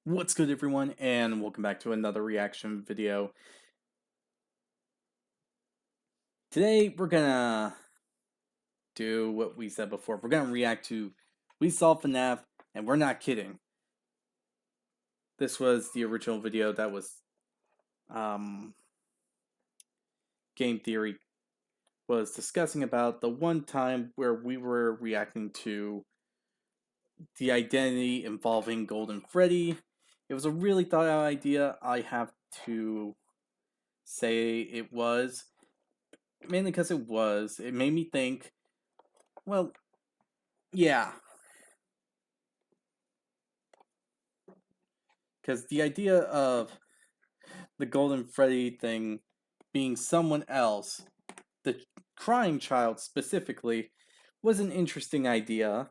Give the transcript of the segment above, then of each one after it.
What's good, everyone, and welcome back to another reaction video. Today we're gonna do what we said before. We're gonna react to We Saw FNAF, and we're not kidding. This was the original video that was Game Theory was discussing about the one time where we were reacting to the identity involving Golden Freddy. It was a really thought out idea. I have to say it was. Mainly because it was. It made me think, well, yeah. Because the idea of the Golden Freddy thing being someone else, the crying child specifically, was an interesting idea.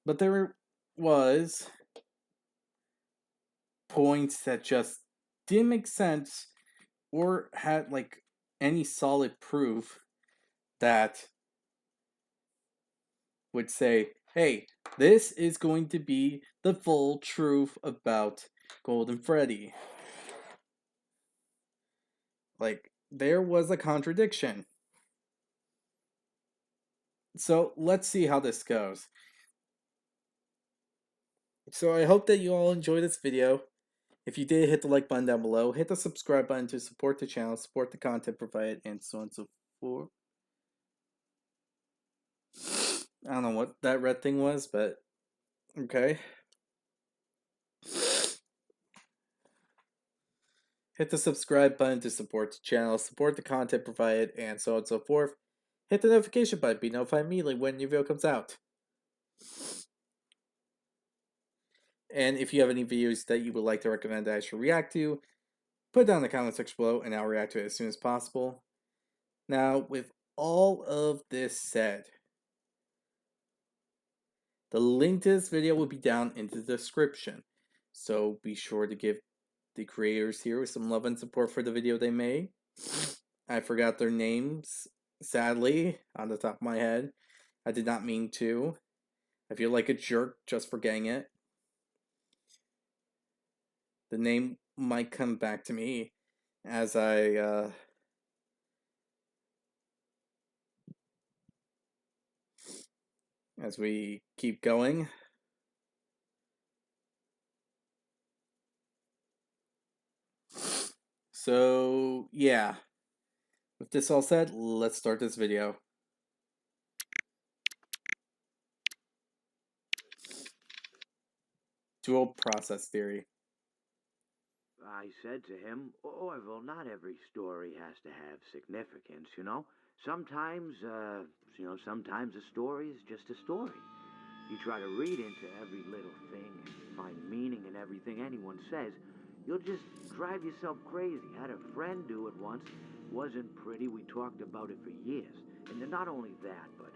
But there was points that just didn't make sense or had like any solid proof that would say, hey, this is going to be the full truth about Golden Freddy. Like, there was a contradiction. So, let's see how this goes. So, I hope that you all enjoyed this video. If you did, hit the like button down below. Hit the subscribe button to support the channel, support the content provided, and so on and so forth. I don't know what that red thing was, but okay. Hit the subscribe button to support the channel, support the content provided, and so on and so forth. Hit the notification button, be notified immediately when new video comes out. And if you have any videos that you would like to recommend that I should react to, put it down in the comment section below and I'll react to it as soon as possible. Now, with all of this said, the link to this video will be down in the description. So be sure to give the creators here some love and support for the video they made. I forgot their names, sadly, on the top of my head. I did not mean to. I feel like a jerk just forgetting it. The name might come back to me as as we keep going. So, yeah. With this all said, let's start this video. Dual process theory. I said to him, Orville, not every story has to have significance, you know? Sometimes a story is just a story. You try to read into every little thing and find meaning in everything anyone says, you'll just drive yourself crazy. Had a friend do it once. Wasn't pretty. We talked about it for years. And then not only that, but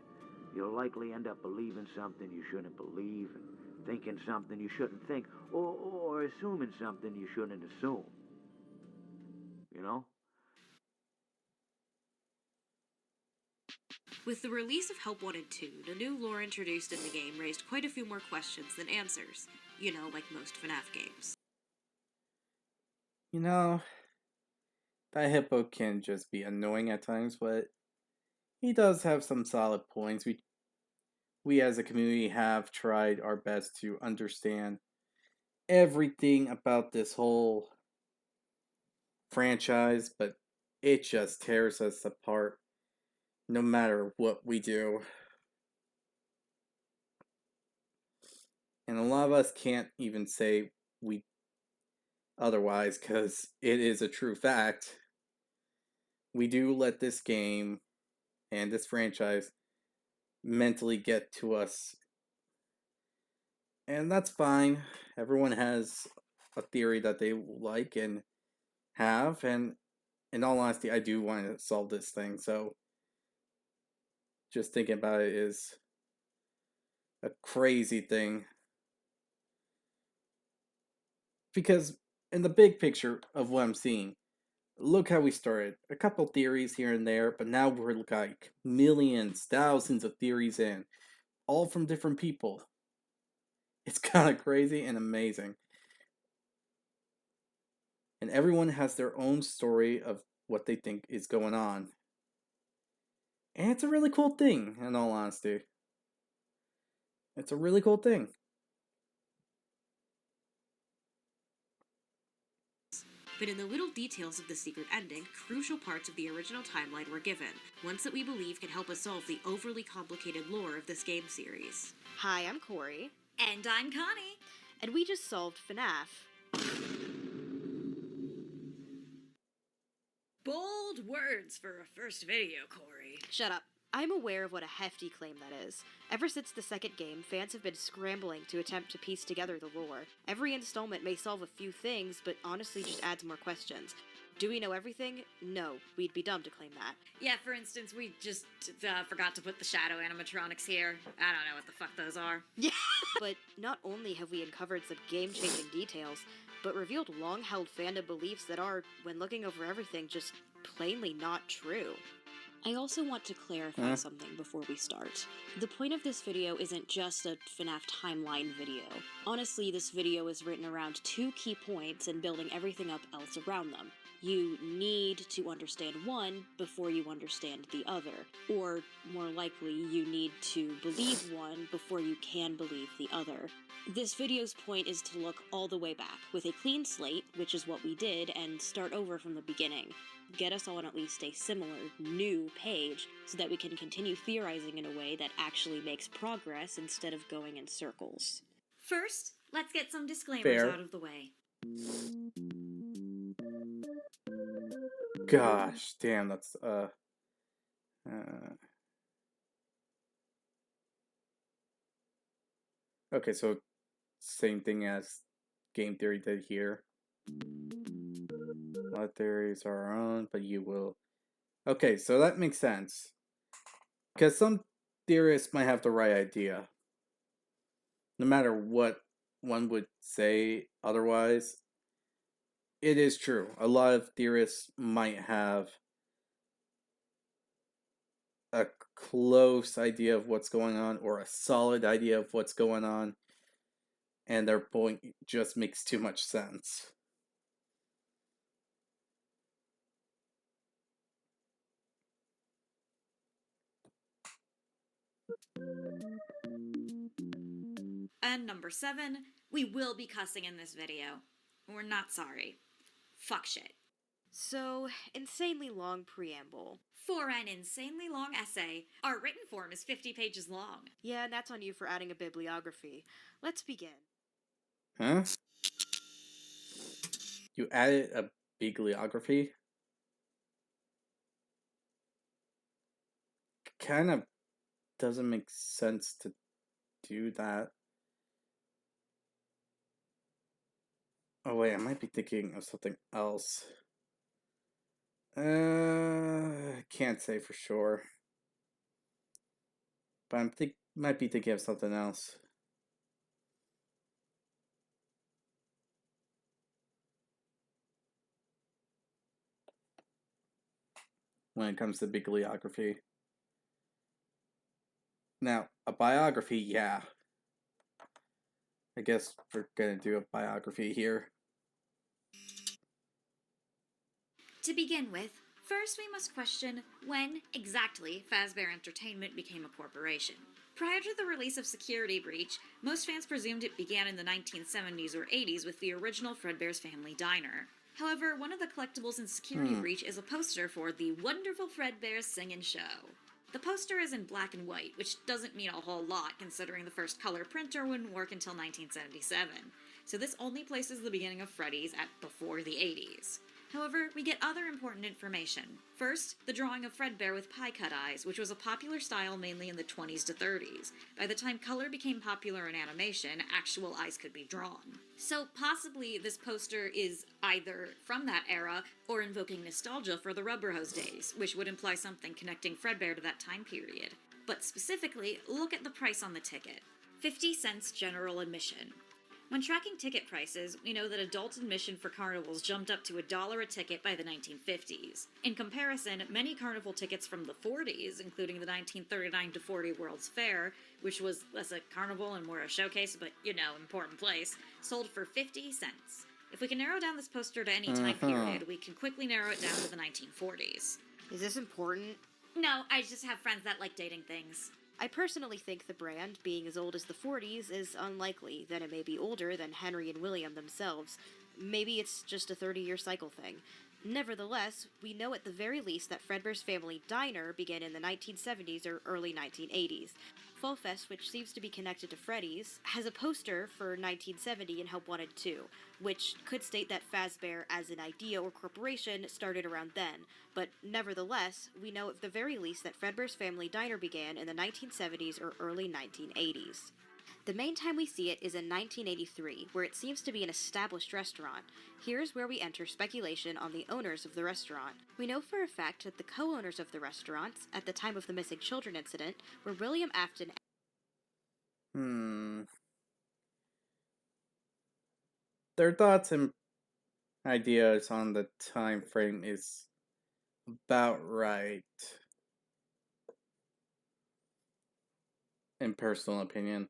you'll likely end up believing something you shouldn't believe and thinking something you shouldn't think, or assuming something you shouldn't assume. You know? With the release of Help Wanted 2, the new lore introduced in the game raised quite a few more questions than answers. You know, like most FNAF games. You know, that hippo can just be annoying at times, but he does have some solid points. We as a community have tried our best to understand everything about this whole franchise, but it just tears us apart no matter what we do. And a lot of us can't even say we otherwise because it is a true fact. We do let this game and this franchise mentally get to us. And that's fine. Everyone has a theory that they like and have, and in all honesty, I do want to solve this thing, so just thinking about it is a crazy thing. Because in the big picture of what I'm seeing, look how we started. A couple theories here and there, but now we're like millions, thousands of theories in, all from different people. It's kind of crazy and amazing. and everyone has their own story of what they think is going on. And it's a really cool thing, in all honesty. It's a really cool thing. But in the little details of the secret ending, crucial parts of the original timeline were given, ones that we believe can help us solve the overly complicated lore of this game series. Hi, I'm Corey. And I'm Connie. And we just solved FNAF. Bold words for a first video, Corey. Shut up. I'm aware of what a hefty claim that is. Ever since the second game, fans have been scrambling to attempt to piece together the lore. Every installment may solve a few things, but honestly just adds more questions. Do we know everything? No, we'd be dumb to claim that. Yeah, for instance, we just forgot to put the shadow animatronics here. I don't know what the fuck those are. Yeah! But not only have we uncovered some game-changing details, but revealed long-held fandom beliefs that are, when looking over everything, just plainly not true. I also want to clarify something before we start. The point of this video isn't just a FNAF timeline video. Honestly, this video is written around two key points and building everything up else around them. You need to understand one before you understand the other. Or, more likely, you need to believe one before you can believe the other. This video's point is to look all the way back, with a clean slate, which is what we did, and start over from the beginning. Get us all on at least a similar, new page, so that we can continue theorizing in a way that actually makes progress instead of going in circles. First, let's get some disclaimers Fair. out of the way. Gosh, damn, that's, Okay, so same thing as game theory did here. A lot of theories are our own, but you will... Okay, so that makes sense. Because some theorists might have the right idea. No matter what one would say otherwise, it is true. A lot of theorists might have a close idea of what's going on, or a solid idea of what's going on, and their point just makes too much sense. And number 7, we will be cussing in this video. We're not sorry. Fuck shit. So, insanely long preamble. For an insanely long essay, our written form is 50 pages long. Yeah, and that's on you for adding a bibliography. Let's begin. Huh? You added a bibliography? Kind of doesn't make sense to do that. Oh wait, I might be thinking of something else. Can't say for sure. But might be thinking of something else. When it comes to bibliography. Now, a biography, yeah. I guess we're gonna do a biography here. To begin with, first we must question when exactly Fazbear Entertainment became a corporation. Prior to the release of Security Breach, most fans presumed it began in the 1970s or 80s with the original Fredbear's Family Diner. However, one of the collectibles in Security Breach is a poster for the wonderful Fredbear's Singin' Show. The poster is in black and white, which doesn't mean a whole lot considering the first color printer wouldn't work until 1977, so this only places the beginning of Freddy's at before the 80s. However, we get other important information. First, the drawing of Fredbear with pie-cut eyes, which was a popular style mainly in the 20s to 30s. By the time color became popular in animation, actual eyes could be drawn. So possibly this poster is either from that era or invoking nostalgia for the rubber hose days, which would imply something connecting Fredbear to that time period. But specifically, look at the price on the ticket. 50 cents general admission. When tracking ticket prices, we know that adult admission for carnivals jumped up to $1 a ticket by the 1950s. In comparison, many carnival tickets from the 40s, including the 1939 to 40 World's Fair, which was less a carnival and more a showcase, but, important place, sold for 50 cents. If we can narrow down this poster to any time period, we can quickly narrow it down to the 1940s. Is this important? No, I just have friends that like dating things. I personally think the brand, being as old as the 40s, is unlikely that it may be older than Henry and William themselves. Maybe it's just a 30-year cycle thing. Nevertheless, we know at the very least that Fredbear's Family Diner began in the 1970s or early 1980s. Fall Fest, which seems to be connected to Freddy's, has a poster for 1970 and Help Wanted 2, which could state that Fazbear as an idea or corporation started around then, but nevertheless, we know at the very least that Fredbear's Family Diner began in the 1970s or early 1980s. The main time we see it is in 1983, where it seems to be an established restaurant. Here's where we enter speculation on the owners of the restaurant. We know for a fact that the co-owners of the restaurants, at the time of the missing children incident, were William Afton. Their thoughts and ideas on the time frame is about right, in personal opinion.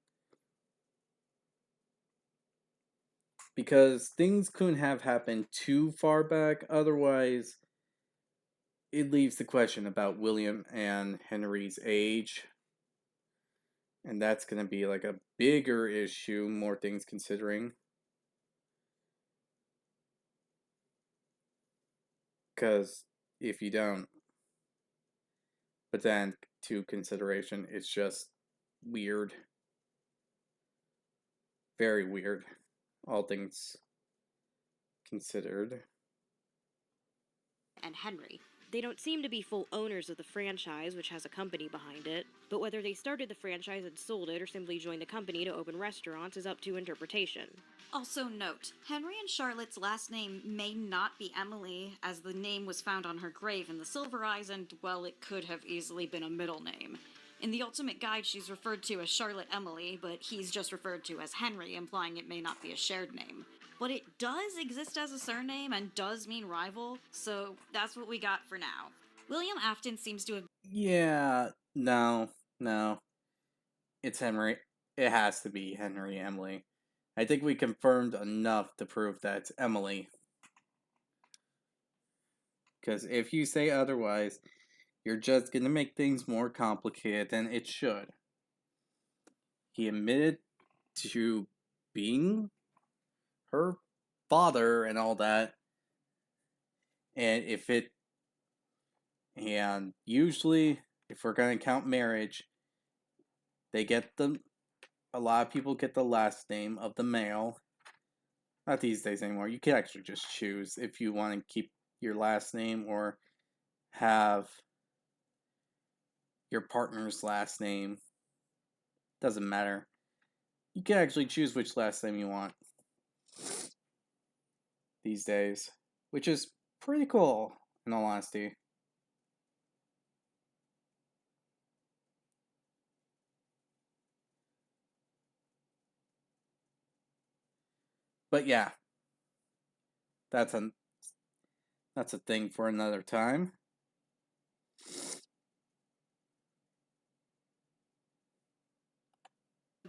Because things couldn't have happened too far back, otherwise it leaves the question about William and Henry's age. And that's going to be like a bigger issue, more things considering. Because if you don't put that into consideration, it's just weird. Very weird, all things considered. And Henry. They don't seem to be full owners of the franchise, which has a company behind it, but whether they started the franchise and sold it or simply joined the company to open restaurants is up to interpretation. Also note, Henry and Charlotte's last name may not be Emily, as the name was found on her grave in the Silver Eyes, and, well, it could have easily been a middle name. In the Ultimate Guide, she's referred to as Charlotte Emily, but he's just referred to as Henry, implying it may not be a shared name. But it does exist as a surname and does mean rival, so that's what we got for now. William Afton seems to have... Yeah, no. It's Henry. It has to be Henry Emily. I think we confirmed enough to prove that it's Emily. Because if you say otherwise, you're just going to make things more complicated than it should. He admitted to being her father and all that. And usually, if we're going to count marriage, a lot of people get the last name of the male. Not these days anymore. You can actually just choose if you want to keep your last name or have your partner's last name. Doesn't matter. You can actually choose which last name you want these days, which is pretty cool, in all honesty. But yeah, that's a thing for another time.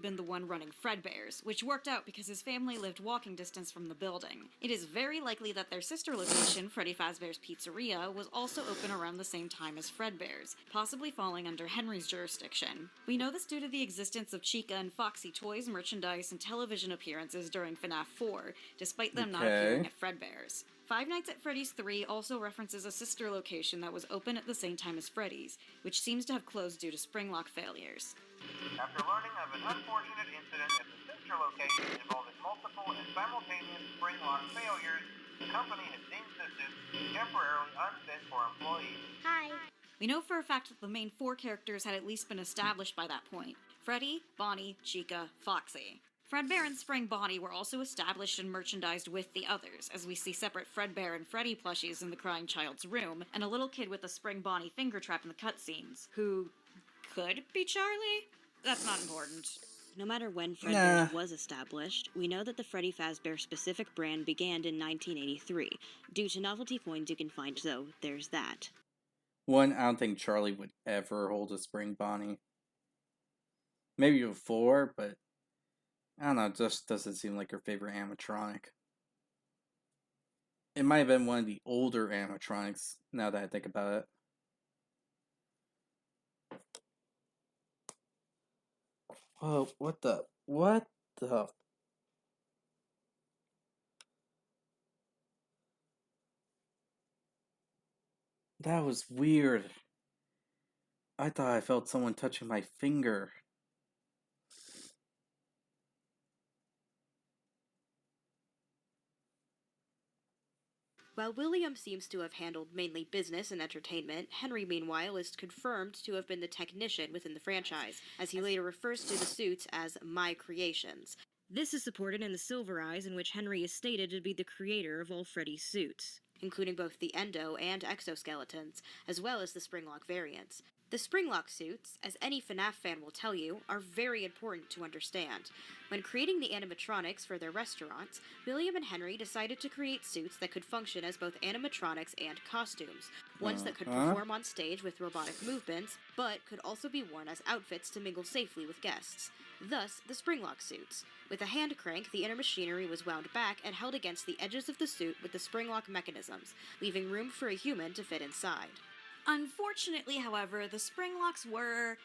been the one running Fredbear's, which worked out because his family lived walking distance from the building. It is very likely that their sister location, Freddy Fazbear's Pizzeria, was also open around the same time as Fredbear's, possibly falling under Henry's jurisdiction. We know this due to the existence of Chica and Foxy toys, merchandise, and television appearances during FNAF 4, despite them not appearing at Fredbear's. Five Nights at Freddy's 3 also references a sister location that was open at the same time as Freddy's, which seems to have closed due to spring lock failures. After learning of an unfortunate incident at the sister location involving multiple and simultaneous spring lock failures, the company has deemed the suit temporarily unfit for employees. Hi! We know for a fact that the main four characters had at least been established by that point. Freddy, Bonnie, Chica, Foxy. Fredbear and Spring Bonnie were also established and merchandised with the others, as we see separate Fredbear and Freddy plushies in the crying child's room, and a little kid with a Spring Bonnie finger trap in the cutscenes, who could be Charlie? That's not important. No matter when Fredbear's was established, we know that the Freddy Fazbear specific brand began in 1983. Due to novelty coins you can find, so there's that. One, I don't think Charlie would ever hold a Spring Bonnie. Maybe before, but I don't know, it just doesn't seem like her favorite animatronic. It might have been one of the older animatronics, now that I think about it. Oh, what the? What the? That was weird. I thought I felt someone touching my finger. While William seems to have handled mainly business and entertainment, Henry, meanwhile, is confirmed to have been the technician within the franchise, as he later refers to the suits as my creations. This is supported in the Silver Eyes, in which Henry is stated to be the creator of all Freddy's suits, including both the endo and exoskeletons, as well as the Springlock variants. The Springlock suits, as any FNAF fan will tell you, are very important to understand. When creating the animatronics for their restaurants, William and Henry decided to create suits that could function as both animatronics and costumes, ones that could perform on stage with robotic movements, but could also be worn as outfits to mingle safely with guests. Thus, the Springlock suits. With a hand crank, the inner machinery was wound back and held against the edges of the suit with the Springlock mechanisms, leaving room for a human to fit inside. Unfortunately, however, the Springlocks were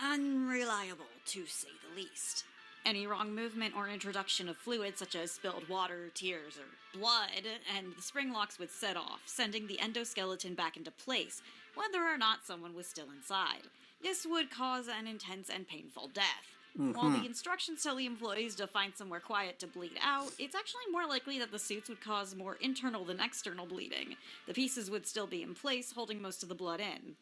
unreliable, to say the least. Any wrong movement or introduction of fluid such as spilled water, tears, or blood, and the Springlocks would set off, sending the endoskeleton back into place, whether or not someone was still inside. This would cause an intense and painful death. While the instructions tell the employees to find somewhere quiet to bleed out, it's actually more likely that the suits would cause more internal than external bleeding. The pieces would still be in place, holding most of the blood in.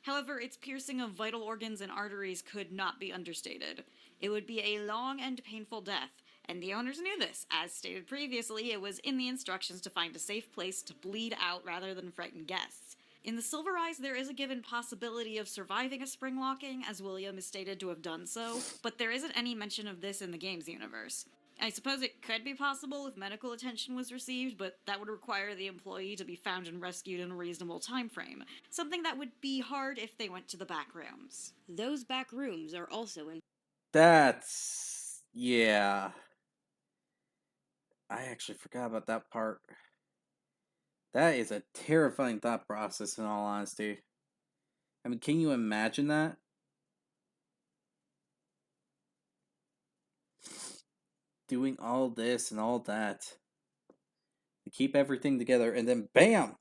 However, its piercing of vital organs and arteries could not be understated. It would be a long and painful death, and the owners knew this. As stated previously, it was in the instructions to find a safe place to bleed out rather than frighten guests. In the Silver Eyes, there is a given possibility of surviving a springlocking, as William is stated to have done so, but there isn't any mention of this in the game's universe. I suppose it could be possible if medical attention was received, but that would require the employee to be found and rescued in a reasonable time frame, something that would be hard if they went to the back rooms. Those back rooms are also in. That's... yeah. I actually forgot about that part. That is a terrifying thought process, in all honesty. I mean, can you imagine that? Doing all this and all that to keep everything together, and then BAM!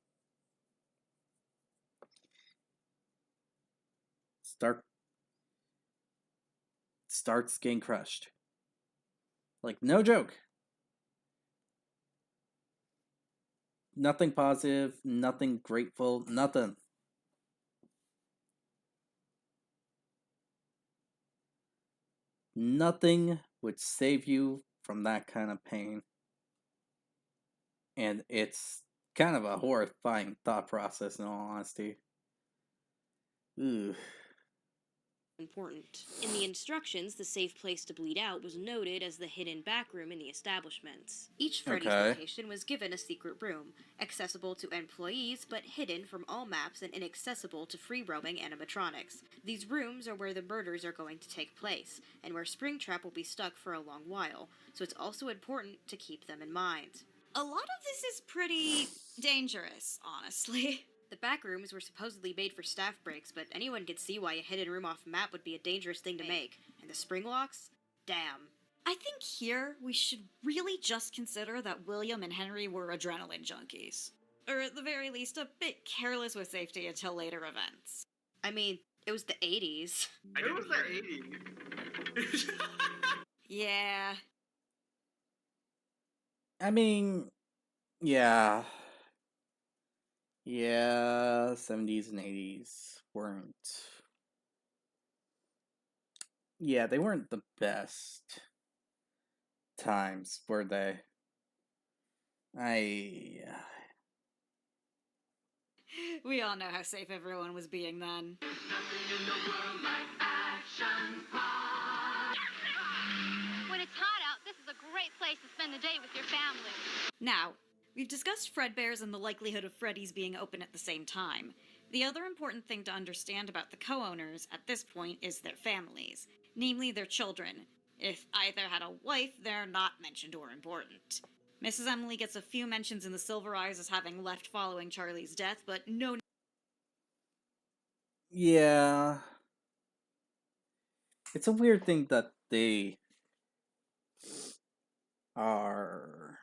Starts getting crushed. Like, no joke. Nothing positive, nothing grateful, nothing. Nothing would save you from that kind of pain. And it's kind of a horrifying thought process, in all honesty. Ooh. Important. In the instructions, the safe place to bleed out was noted as the hidden back room in the establishments. Each Freddy's location was given a secret room, accessible to employees but hidden from all maps and inaccessible to free-roaming animatronics. These rooms are where the murders are going to take place, and where Springtrap will be stuck for a long while, so it's also important to keep them in mind. A lot of this is pretty dangerous, honestly. The back rooms were supposedly made for staff breaks, but anyone could see why a hidden room off map would be a dangerous thing to make. And the Springlocks? Damn. I think here we should really just consider that William and Henry were adrenaline junkies. Or at the very least, a bit careless with safety until later events. I mean, it was the 80s. It was the 80s. Yeah. I mean, yeah. Yeah, 70s and 80s weren't... yeah, they weren't the best times, were they? We all know how safe everyone was being then. When it's hot out, this is a great place to spend the day with your family. Now, we've discussed Fredbear's and the likelihood of Freddy's being open at the same time. The other important thing to understand about the co-owners at this point is their families, namely their children. If either had a wife, they're not mentioned or important. Mrs. Emily gets a few mentions in the Silver Eyes as having left following Charlie's death, but no. Yeah. It's a weird thing that they are.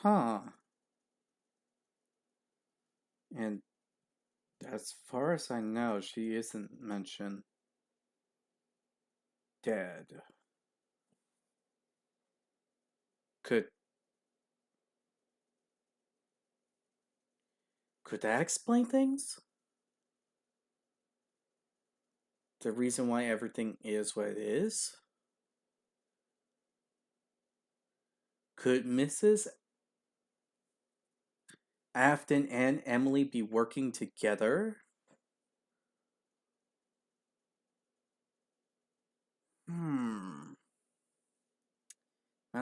Huh. And as far as I know, she isn't mentioned dead. Could that explain things? The reason why everything is what it is? Could Mrs. Afton and Emily be working together? Now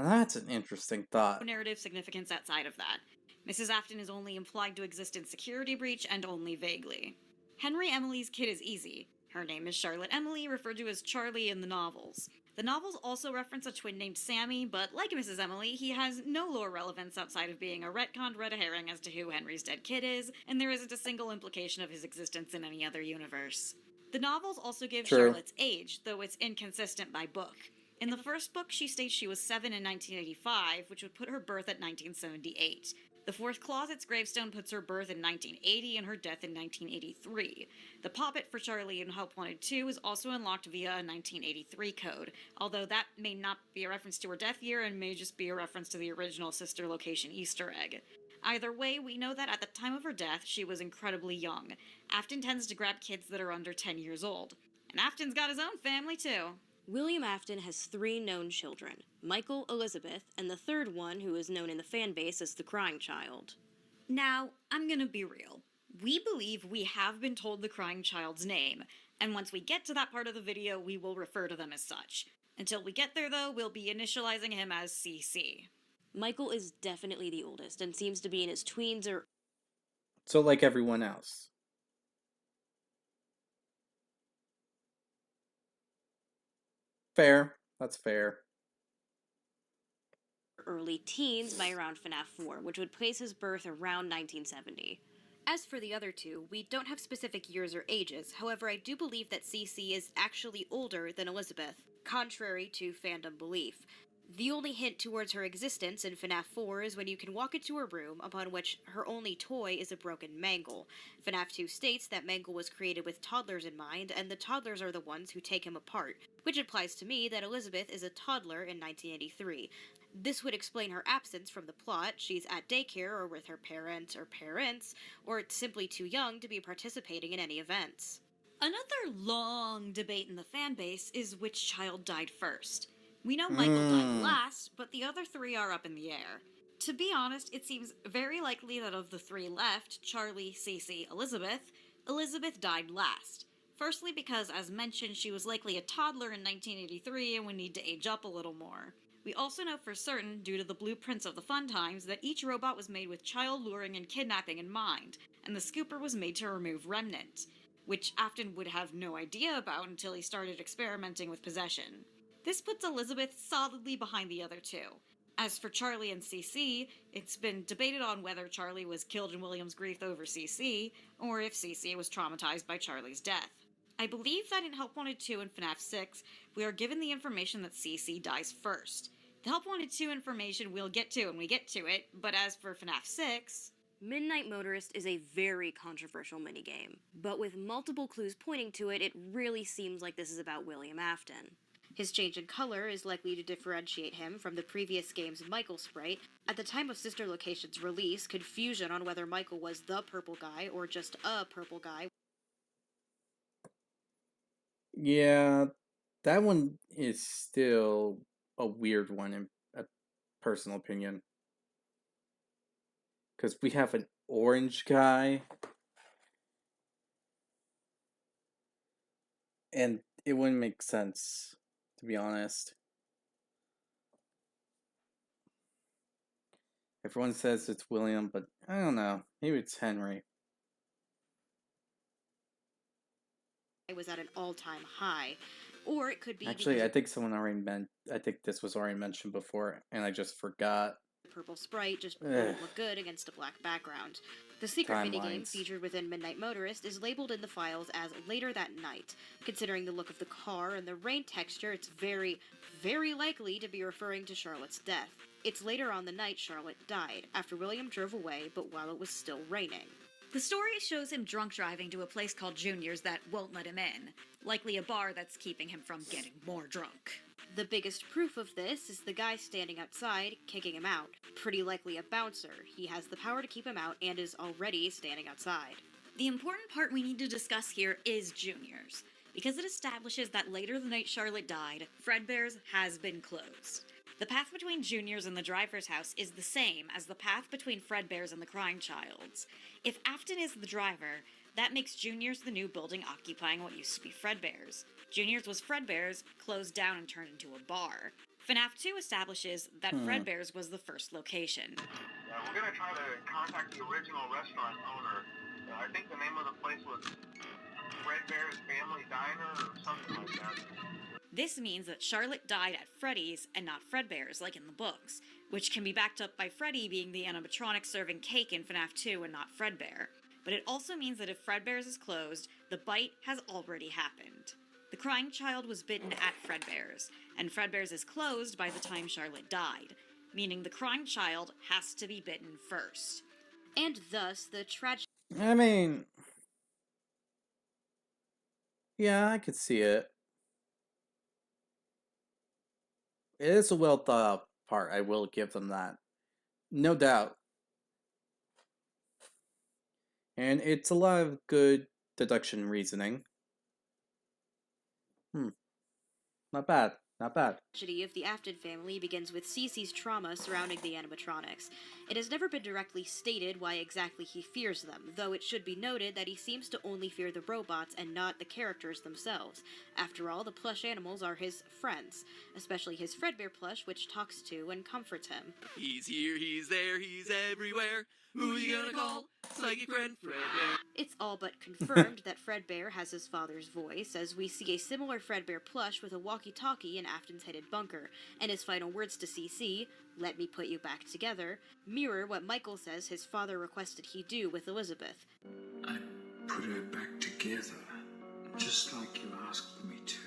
that's an interesting thought. Narrative significance outside of that. Mrs. Afton is only implied to exist in Security Breach and only vaguely. Henry Emily's kid is easy. Her name is Charlotte Emily, referred to as Charlie in the novels. The novels also reference a twin named Sammy, but like Mrs. Emily, he has no lore relevance outside of being a retconned red herring as to who Henry's dead kid is, and there isn't a single implication of his existence in any other universe. The novels also give True. Charlotte's age, though it's inconsistent by book. In the first book, she states she was 7 in 1985, which would put her birth at 1978. The fourth closet's gravestone puts her birth in 1980 and her death in 1983. The poppet for Charlie in Help Wanted 2 is also unlocked via a 1983 code, although that may not be a reference to her death year and may just be a reference to the original sister location Easter egg. Either way, we know that at the time of her death, she was incredibly young. Afton tends to grab kids that are under 10 years old. And Afton's got his own family, too. William Afton has 3 known children, Michael, Elizabeth, and the third one who is known in the fanbase as the Crying Child. Now, I'm gonna be real. We believe we have been told the Crying Child's name, and once we get to that part of the video, we will refer to them as such. Until we get there, though, we'll be initializing him as CC. Michael is definitely the oldest and seems to be in his tweens or... So, like everyone else. Fair. That's fair. early teens by around FNAF 4, which would place his birth around 1970. As for the other two, we don't have specific years or ages, however I do believe that CC is actually older than Elizabeth, contrary to fandom belief. The only hint towards her existence in FNAF 4 is when you can walk into her room, upon which her only toy is a broken Mangle. FNAF 2 states that Mangle was created with toddlers in mind, and the toddlers are the ones who take him apart, which implies to me that Elizabeth is a toddler in 1983. This would explain her absence from the plot. She's at daycare or with her parents, or simply too young to be participating in any events. Another long debate in the fanbase is which child died first. We know Michael died last, but the other 3 are up in the air. To be honest, it seems very likely that of the 3 left, Charlie, Cece, Elizabeth died last. Firstly because, as mentioned, she was likely a toddler in 1983 and would need to age up a little more. We also know for certain, due to the blueprints of the Fun Times, that each robot was made with child luring and kidnapping in mind, and the scooper was made to remove Remnant, which Afton would have no idea about until he started experimenting with possession. This puts Elizabeth solidly behind the other 2. As for Charlie and CC, it's been debated on whether Charlie was killed in William's grief over CC, or if CC was traumatized by Charlie's death. I believe that in Help Wanted 2 and FNAF 6, we are given the information that CC dies first. The Help Wanted 2 information we'll get to when we get to it, but as for FNAF 6... Midnight Motorist is a very controversial minigame, but with multiple clues pointing to it, it really seems like this is about William Afton. His change in color is likely to differentiate him from the previous game's Michael sprite. At the time of Sister Location's release, confusion on whether Michael was the purple guy or just a purple guy. Yeah, that one is still a weird one in a personal opinion. Because we have an orange guy, and it wouldn't make sense, to be honest. Everyone says it's William, but I don't know. Maybe it's Henry. Was at an all-time high. Or it could be Actually, because I think someone already meant. I think this was already mentioned before, and I just forgot. the purple sprite just Ugh. wouldn't look good against a black background. The secret minigame Timelines. featured within Midnight Motorist is labeled in the files as Later That Night. Considering the look of the car and the rain texture, it's very, very likely to be referring to Charlotte's death. It's later on the night Charlotte died, after William drove away, but while it was still raining. The story shows him drunk driving to a place called Junior's that won't let him in, likely a bar that's keeping him from getting more drunk. The biggest proof of this is the guy standing outside, kicking him out. Pretty likely a bouncer. He has the power to keep him out and is already standing outside. The important part we need to discuss here is Junior's, because it establishes that later the night Charlotte died, Fredbear's has been closed. The path between Junior's and the driver's house is the same as the path between Fredbear's and the Crying Child's. If Afton is the driver, that makes Junior's the new building occupying what used to be Fredbear's. Junior's was Fredbear's, closed down and turned into a bar. FNAF 2 establishes that Fredbear's was the first location. We're going to try to contact the original restaurant owner. I think the name of the place was Fredbear's Family Diner or something like that. This means that Charlotte died at Freddy's and not Fredbear's, like in the books, which can be backed up by Freddy being the animatronic serving cake in FNAF 2 and not Fredbear. But it also means that if Fredbear's is closed, the bite has already happened. The Crying Child was bitten at Fredbear's, and Fredbear's is closed by the time Charlotte died, meaning the Crying Child has to be bitten first. And thus, the tragic I mean, yeah, I could see it. It is a well thought out part. I will give them that, no doubt. And it's a lot of good deduction reasoning. Not bad. Not bad. tragedy of the Afton family begins with Cece's trauma surrounding the animatronics. It has never been directly stated why exactly he fears them, though it should be noted that he seems to only fear the robots and not the characters themselves. After all, the plush animals are his friends, especially his Fredbear plush, which talks to and comforts him. He's here, he's there, he's everywhere. Who you gonna call? Psychic friend Fredbear. It's all but confirmed that Fredbear has his father's voice, as we see a similar Fredbear plush with a walkie-talkie in Afton's hidden bunker, and his final words to CC, "Let me put you back together," mirror what Michael says his father requested he do with Elizabeth. I put her back together, just like you asked me to.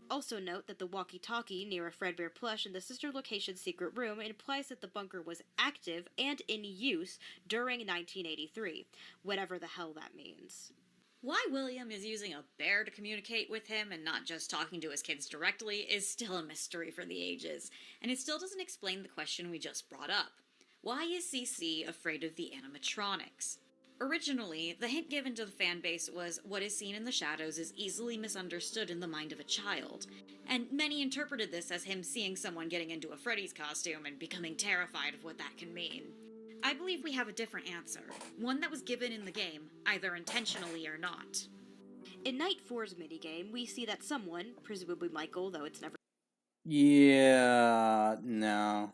Also note that the walkie-talkie near a Fredbear plush in the sister location's secret room implies that the bunker was active and in use during 1983, whatever the hell that means. Why William is using a bear to communicate with him and not just talking to his kids directly is still a mystery for the ages, and it still doesn't explain the question we just brought up. Why is CC afraid of the animatronics? Originally, the hint given to the fanbase was what is seen in the shadows is easily misunderstood in the mind of a child, and many interpreted this as him seeing someone getting into a Freddy's costume and becoming terrified of what that can mean. I believe we have a different answer, one that was given in the game, either intentionally or not. In Night 4's minigame, we see that someone, presumably Michael, though it's never Yeah, no.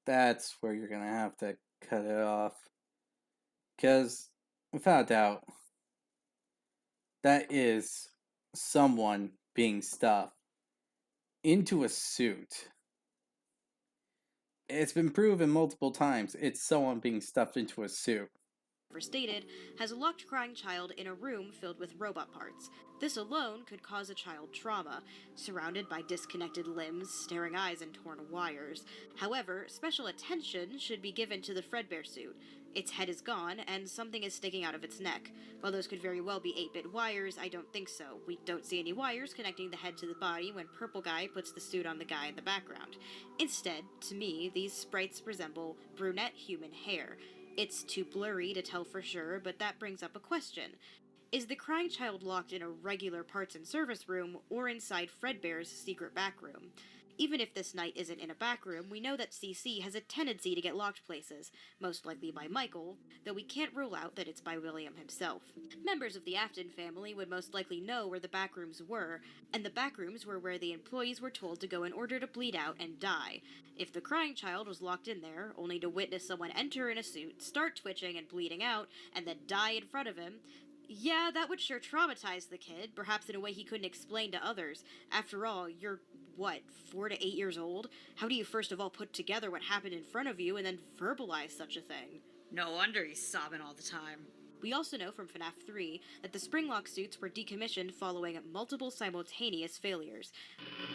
That's where you're gonna have to cut it off. Because, without a doubt, that is someone being stuffed into a suit. It's been proven multiple times it's someone being stuffed into a suit. stated, has a locked crying child in a room filled with robot parts. This alone could cause a child trauma, surrounded by disconnected limbs, staring eyes, and torn wires. However, special attention should be given to the Fredbear suit. Its head is gone, and something is sticking out of its neck. While those could very well be 8-bit wires, I don't think so. We don't see any wires connecting the head to the body when Purple Guy puts the suit on the guy in the background. Instead, to me, these sprites resemble brunette human hair. It's too blurry to tell for sure, but that brings up a question. Is the crying child locked in a regular parts and service room, or inside Fredbear's secret back room? Even if this night isn't in a back room, we know that CC has a tendency to get locked places, most likely by Michael, though we can't rule out that it's by William himself. Members of the Afton family would most likely know where the back rooms were, and the back rooms were where the employees were told to go in order to bleed out and die. If the crying child was locked in there, only to witness someone enter in a suit, start twitching and bleeding out, and then die in front of him, Yeah, that would sure traumatize the kid, perhaps in a way he couldn't explain to others. After all, you're, what, 4 to 8 years old? How do you first of all put together what happened in front of you and then verbalize such a thing? No wonder he's sobbing all the time. We also know from FNAF 3 that the Springlock suits were decommissioned following multiple simultaneous failures.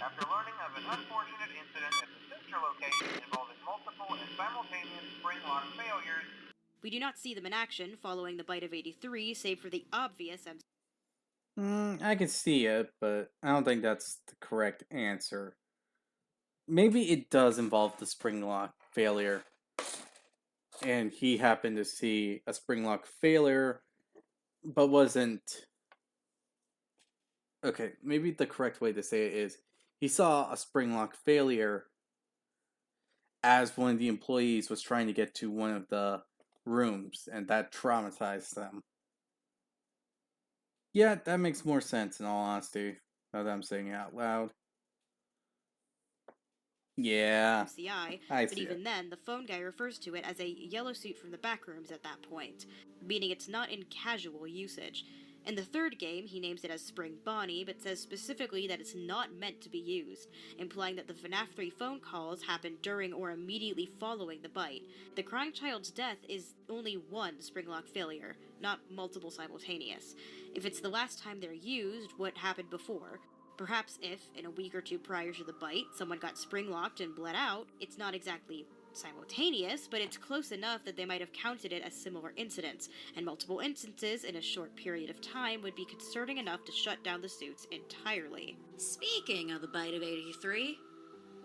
After learning of an unfortunate incident at the sister location involving multiple and simultaneous spring lock failures, We do not see them in action following the bite of 83, save for the obvious I can see it, but I don't think that's the correct answer. Maybe it does involve the spring lock failure. And he happened to see a spring lock failure, but wasn't. Okay, maybe the correct way to say it is he saw a spring lock failure as one of the employees was trying to get to one of the rooms, and that traumatized them. Yeah, that makes more sense in all honesty, now that I'm saying it out loud. Yeah, MCI, I but see even it. then, the phone guy refers to it as a yellow suit from the backrooms at that point, meaning it's not in casual usage. In the third game, he names it as Spring Bonnie, but says specifically that it's not meant to be used, implying that the FNAF 3 phone calls happened during or immediately following the bite. The crying child's death is only one Springlock failure, not multiple simultaneous. If it's the last time they're used, what happened before? Perhaps if, in a week or two prior to the bite, someone got spring-locked and bled out, it's not exactly simultaneous, but it's close enough that they might have counted it as similar incidents, and multiple instances in a short period of time would be concerning enough to shut down the suits entirely. Speaking of the bite of 83,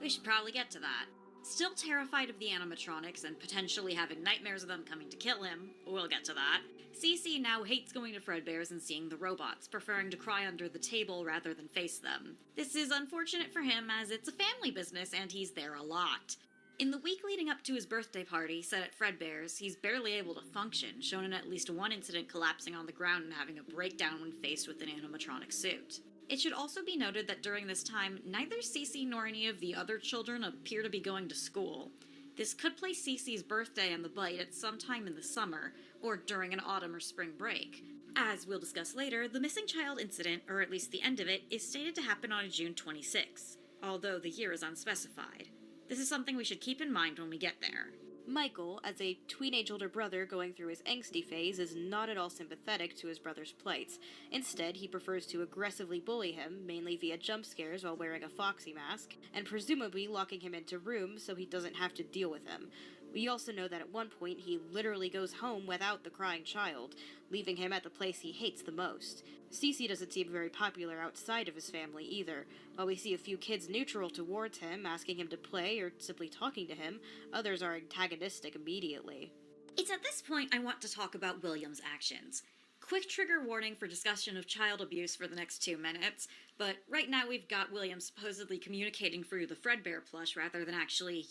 we should probably get to that. Still terrified of the animatronics and potentially having nightmares of them coming to kill him, we'll get to that. Cece now hates going to Fredbear's and seeing the robots, preferring to cry under the table rather than face them. This is unfortunate for him as it's a family business and he's there a lot. In the week leading up to his birthday party, set at Fredbear's, he's barely able to function, shown in at least one incident collapsing on the ground and having a breakdown when faced with an animatronic suit. It should also be noted that during this time, neither Cece nor any of the other children appear to be going to school. This could place Cece's birthday and the bite at some time in the summer, or during an autumn or spring break. As we'll discuss later, the missing child incident, or at least the end of it, is stated to happen on June 26, although the year is unspecified. This is something we should keep in mind when we get there. Michael, as a teenage older brother going through his angsty phase, is not at all sympathetic to his brother's plights. Instead, he prefers to aggressively bully him, mainly via jump scares while wearing a foxy mask, and presumably locking him into rooms so he doesn't have to deal with him. We also know that at one point he literally goes home without the crying child, leaving him at the place he hates the most. Cece doesn't seem very popular outside of his family either. While we see a few kids neutral towards him, asking him to play or simply talking to him, others are antagonistic immediately. It's at this point I want to talk about William's actions. Quick trigger warning for discussion of child abuse for the next 2 minutes, but right now we've got William supposedly communicating through the Fredbear plush rather than actually,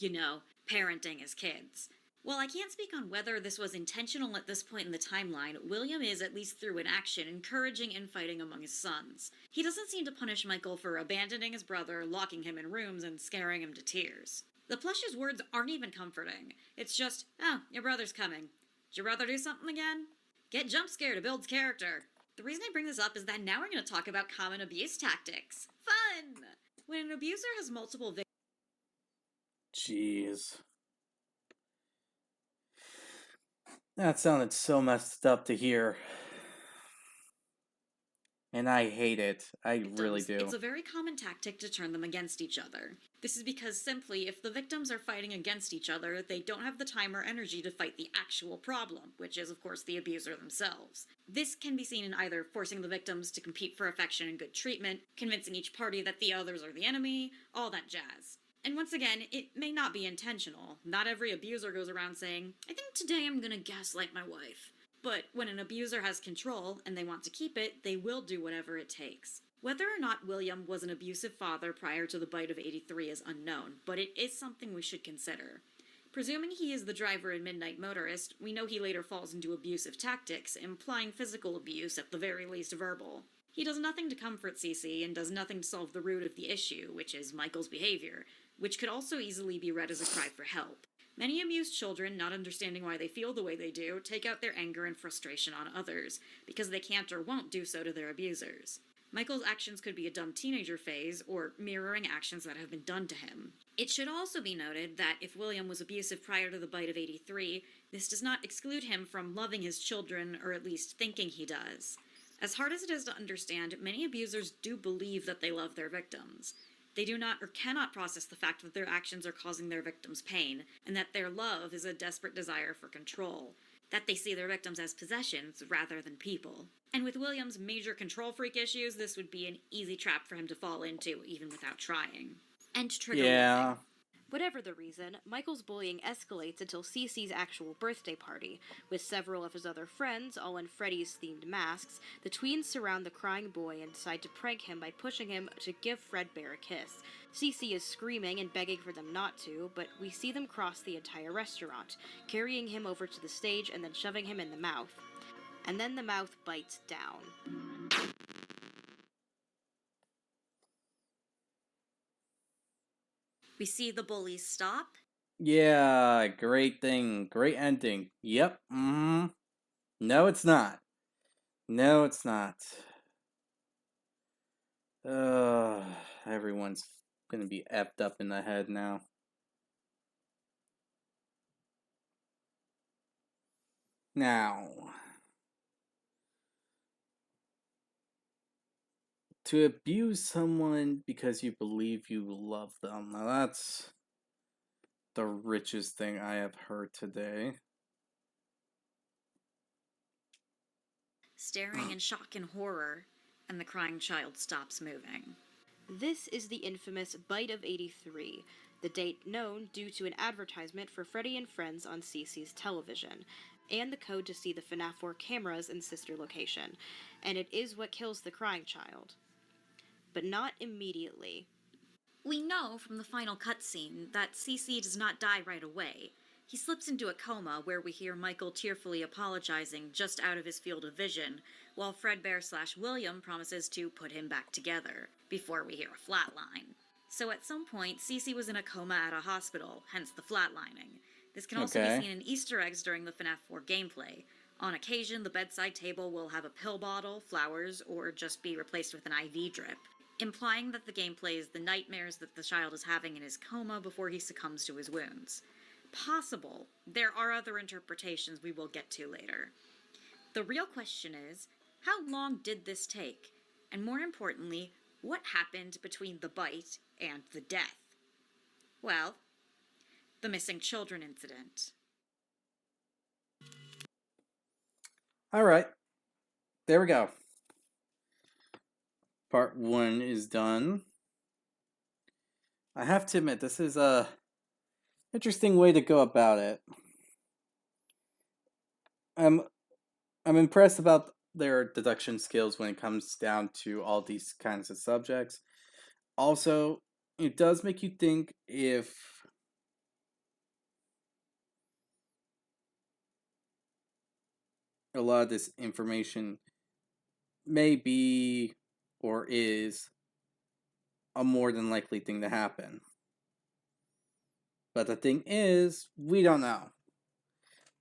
parenting his kids. While I can't speak on whether this was intentional at this point in the timeline, William is, at least through inaction, encouraging infighting among his sons. He doesn't seem to punish Michael for abandoning his brother, locking him in rooms, and scaring him to tears. The plush's words aren't even comforting. It's just, oh, your brother's coming. Did your brother do something again? Get jump scared to build character. The reason I bring this up is that now we're going to talk about common abuse tactics. Fun! When an abuser has multiple victims. Jeez. That sounded so messed up to hear. And I hate it. I really do. It's a very common tactic to turn them against each other. This is because simply, if the victims are fighting against each other, they don't have the time or energy to fight the actual problem, which is, of course, the abuser themselves. This can be seen in either forcing the victims to compete for affection and good treatment, convincing each party that the others are the enemy, all that jazz. And once again, it may not be intentional. Not every abuser goes around saying, I think today I'm gonna gaslight my wife. But when an abuser has control, and they want to keep it, they will do whatever it takes. Whether or not William was an abusive father prior to the bite of 83 is unknown, but it is something we should consider. Presuming he is the driver in Midnight Motorist, we know he later falls into abusive tactics, implying physical abuse, at the very least verbal. He does nothing to comfort Cece and does nothing to solve the root of the issue, which is Michael's behavior, which could also easily be read as a cry for help. Many abused children, not understanding why they feel the way they do, take out their anger and frustration on others, because they can't or won't do so to their abusers. Michael's actions could be a dumb teenager phase, or mirroring actions that have been done to him. It should also be noted that if William was abusive prior to the bite of 83, this does not exclude him from loving his children, or at least thinking he does. As hard as it is to understand, many abusers do believe that they love their victims. They do not or cannot process the fact that their actions are causing their victims pain, and that their love is a desperate desire for control. That they see their victims as possessions rather than people. And with William's major control freak issues, this would be an easy trap for him to fall into, even without trying. And trigger warning. Whatever the reason, Michael's bullying escalates until Cece's actual birthday party. With several of his other friends, all in Freddy's themed masks, the tweens surround the crying boy and decide to prank him by pushing him to give Fredbear a kiss. Cece is screaming and begging for them not to, but we see them cross the entire restaurant, carrying him over to the stage and then shoving him in the mouth. And then the mouth bites down. We see the bullies stop. Yeah, great thing. Great ending. Yep. No, it's not. No, it's not. Everyone's gonna be effed up in the head now. Now, to abuse someone because you believe you love them, now that's the richest thing I have heard today. Staring in shock and horror, and the crying child stops moving. This is the infamous Bite of 83, the date known due to an advertisement for Freddy and Friends on Cece's television, and the code to see the FNAF 4 cameras in sister location, and it is what kills the crying child. But not immediately. We know from the final cutscene that Cece does not die right away. He slips into a coma where we hear Michael tearfully apologizing just out of his field of vision, while Fredbear/William promises to put him back together, before we hear a flatline. So at some point, Cece was in a coma at a hospital, hence the flatlining. This can also be seen in Easter eggs during the FNAF 4 gameplay. On occasion, the bedside table will have a pill bottle, flowers, or just be replaced with an IV drip, implying that the gameplay is the nightmares that the child is having in his coma before he succumbs to his wounds. Possible. There are other interpretations we will get to later. The real question is, how long did this take? And more importantly, what happened between the bite and the death? Well, the missing children incident. Alright. There we go. Part 1 is done. I have to admit, this is a interesting way to go about it. I'm impressed about their deduction skills when it comes down to all these kinds of subjects. Also, it does make you think if a lot of this information may be or is a more than likely thing to happen. But the thing is, we don't know.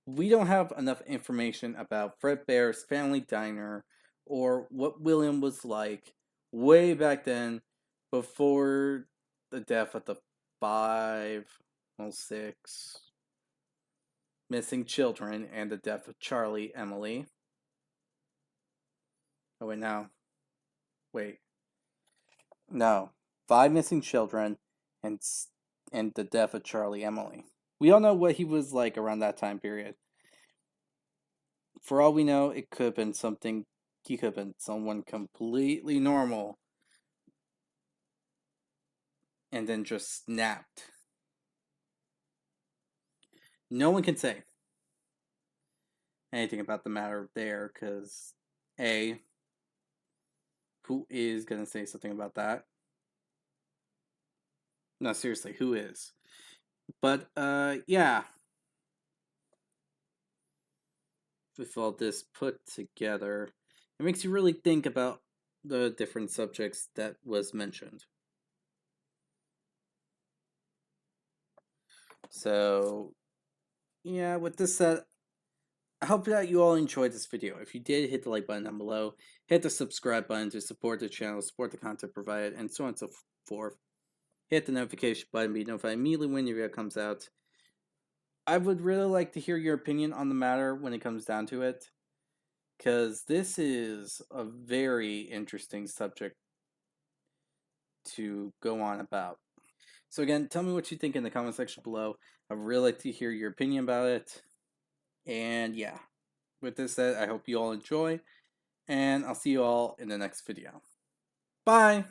We don't have enough information about Fredbear's family diner or what William was like way back then before the death of the 6 missing children and the death of Charlie, Emily. Oh, wait, no. Wait. No. 5 missing children and the death of Charlie, Emily. We don't know what he was like around that time period. For all we know, it could have been something, he could have been someone completely normal and then just snapped. No one can say anything about the matter there, because A, who is going to say something about that? No, seriously, who is? But, yeah. With all this put together, it makes you really think about the different subjects that was mentioned. So, yeah, with this said, I hope that you all enjoyed this video. If you did, hit the like button down below, hit the subscribe button to support the channel, support the content provided, and so on and so forth. Hit the notification button, be notified immediately when your video comes out. I would really like to hear your opinion on the matter when it comes down to it, because this is a very interesting subject to go on about. So again, tell me what you think in the comment section below. I'd really like to hear your opinion about it. And yeah, with this said, I hope you all enjoy, and I'll see you all in the next video. Bye!